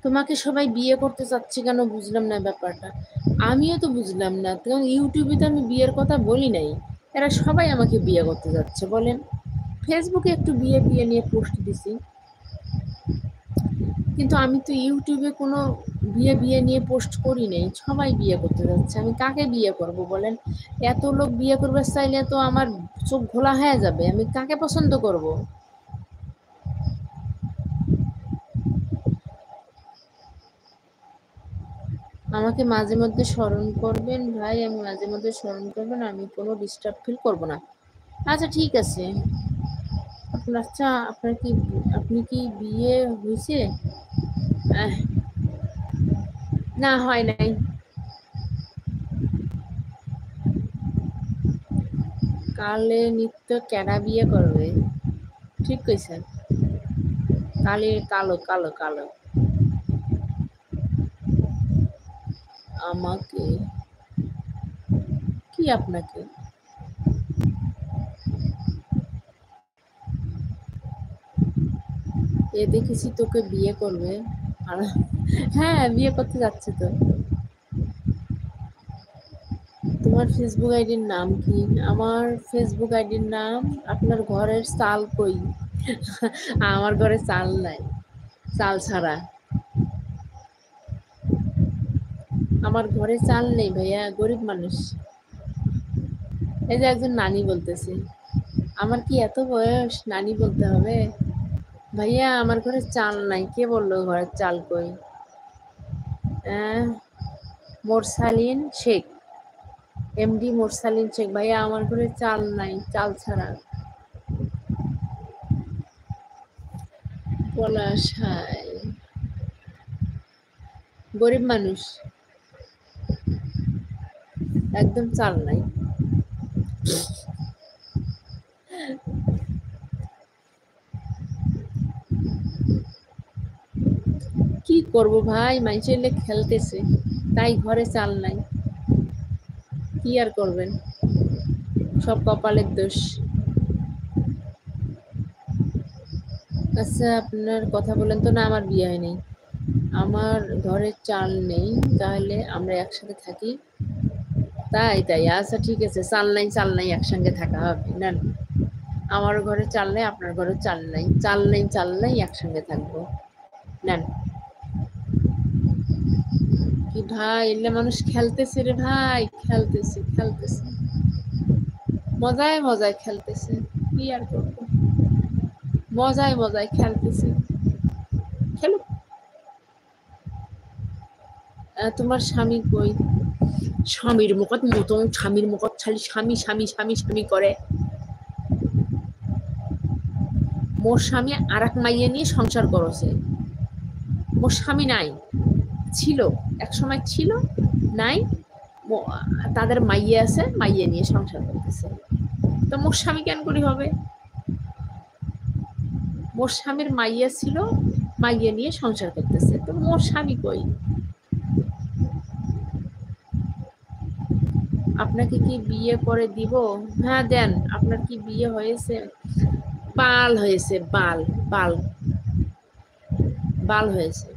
তোমাকে সবাই বিয়ে করতে চাচ্ছে কেন বুঝলাম না ব্যাপারটা। আমিও তো বুঝলাম না, কারণ ইউটিউবে তো আমি বিয়ের কথা বলি নাই। এরা সবাই আমাকে বিয়ে করতে যাচ্ছে বলেন। ফেসবুকে একটু বিয়ে বিয়ে নিয়ে পোস্ট দিছি, কিন্তু আমি তো ইউটিউবে কোনো বিয়ে বিয়ে নিয়ে পোস্ট করি নাই। সবাই বিয়ে করতে যাচ্ছে, আমি কাকে বিয়ে করব বলেন। এত লোক বিয়ে করবে চাইলে তো আমার চোখ ঘোলা হয়ে যাবে, আমি কাকে পছন্দ করব। আমাকে মাঝে মধ্যে স্মরণ করবেন ভাই, আমি মাঝে মধ্যে স্মরণ করবেন, আমি কোনো ডিস্টার্ব ফিল করব না। আচ্ছা ঠিক আছে। আপনার আচ্ছা, আপনার কি, আপনি কি বিয়ে হয়েছে? আহ, না হয় নাই। কালে নিত্য কেডা বিয়ে করবে? ঠিক কইছেন। কালে কালো কালো কালো। আমাকে? কি আপনাকে? এ দেখেছি তোকে বিয়ে করবে। আর হ্যাঁ, বিয়ে করতে যাচ্ছে তো। তোমার ফেসবুক আইডির নাম কি? আমার ফেসবুক আইডির নাম, আপনার ঘরের চাল কই? আমার ঘরে চাল নাই, চাল ছাড়া। আমার ঘরে চাল নেই ভাইয়া, গরিব মানুষ। এই যে একজন নানি বলতেছে। আমার কি এত বয়স নানি বলতে হবে? ভাইয়া আমার ঘরে চাল নাই, কে বললো ঘরের চাল কই? আহ, মোরসালিন শেখ, এমডি মোরসালিন শেখ। ভাইয়া আমার ঘরে চাল নাই, চাল ছাড়া। পলাশ, হাই, গরিব মানুষ, একদম চাল নাই। কি করব ভাই, মানুষের এলে খেলতেছে, তাই ঘরে চাল নাই। কি আর করবেন, সব কপালের দোষ। আচ্ছা আপনার কথা বলেন তো। না, আমার বিয়ে হয়নি। আমার ঘরে চাল নেই, তাহলে আমরা একসাথে থাকি? তাই তাই, আচ্ছা ঠিক আছে, চাল নাই চাল নাই একসঙ্গে থাকা হবে না। আমার ঘরে চাল নাই, আপনার ঘরে চাল নাই, চাল নাই চাল নাই একসঙ্গে থাকবো নেন। কি ভাই, এলে মানুষ খেলতেছে রে ভাই, খেলতেছে খেলতেছে, মজায় মজায় খেলতেছে। কি আর করবো, মজায় মজায় খেলতেছে, খেলুক। তোমার স্বামী কই? স্বামীর মুখত মতন, স্বামীর মুখত খালি স্বামী স্বামী স্বামী স্বামী করে। মোর স্বামী আর এক মাইয়া নিয়ে সংসার করছে। মোর স্বামী নাই, ছিল, এক সময় ছিল, নাই। তাদের মাইয়ে আছে, মাইয়ে নিয়ে সংসার করতেছে। তো মোর স্বামী কেন করি হবে? মোর স্বামীর মাইয়া ছিল, মাইয়ে নিয়ে সংসার করতেছে, তো মোর স্বামী কই? আপনাকে কি বিয়ে করে দিব? হ্যাঁ দেন। আপনার কি বিয়ে হয়েছে? বাল হয়েছে, বাল, বাল, বাল হয়েছে।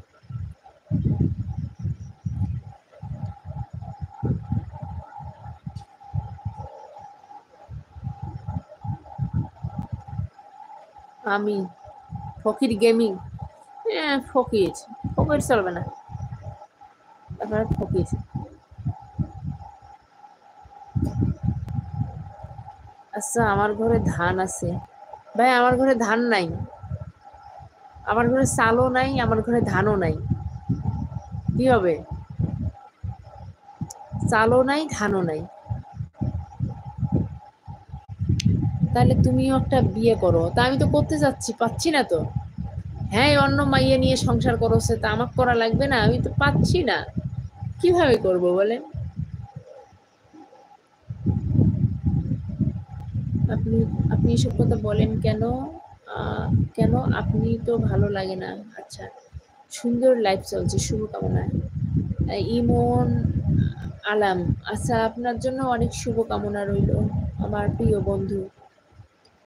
আমি ফকির গেমিং? হ্যাঁ ফকির, ফকির চলবে না, আপনার ফকির। আচ্ছা আমার ঘরে ধান আছে। ভাই আমার ঘরে ধান নাই, আমার ঘরে চালও নাই, আমার ঘরে ধানও নাই। কি হবে? চালও নাই, ধানও নাই। তাহলে তুমিও একটা বিয়ে করো। তা আমি তো করতে যাচ্ছি, পাচ্ছি না তো। হ্যাঁ, অন্য মাইয়া নিয়ে সংসার করছে, তা আমাকে করা লাগবে না? আমি তো পাচ্ছি না, কিভাবে করব বলেন। আপনি আপনি এসব কথা বলেন কেন? কেন আপনি তো ভালো লাগে না? আচ্ছা, সুন্দর লাইফ চলছে, শুভকামনা। ইমন আলাম, আচ্ছা আপনার জন্য অনেক শুভকামনা রইল আমার প্রিয় বন্ধু।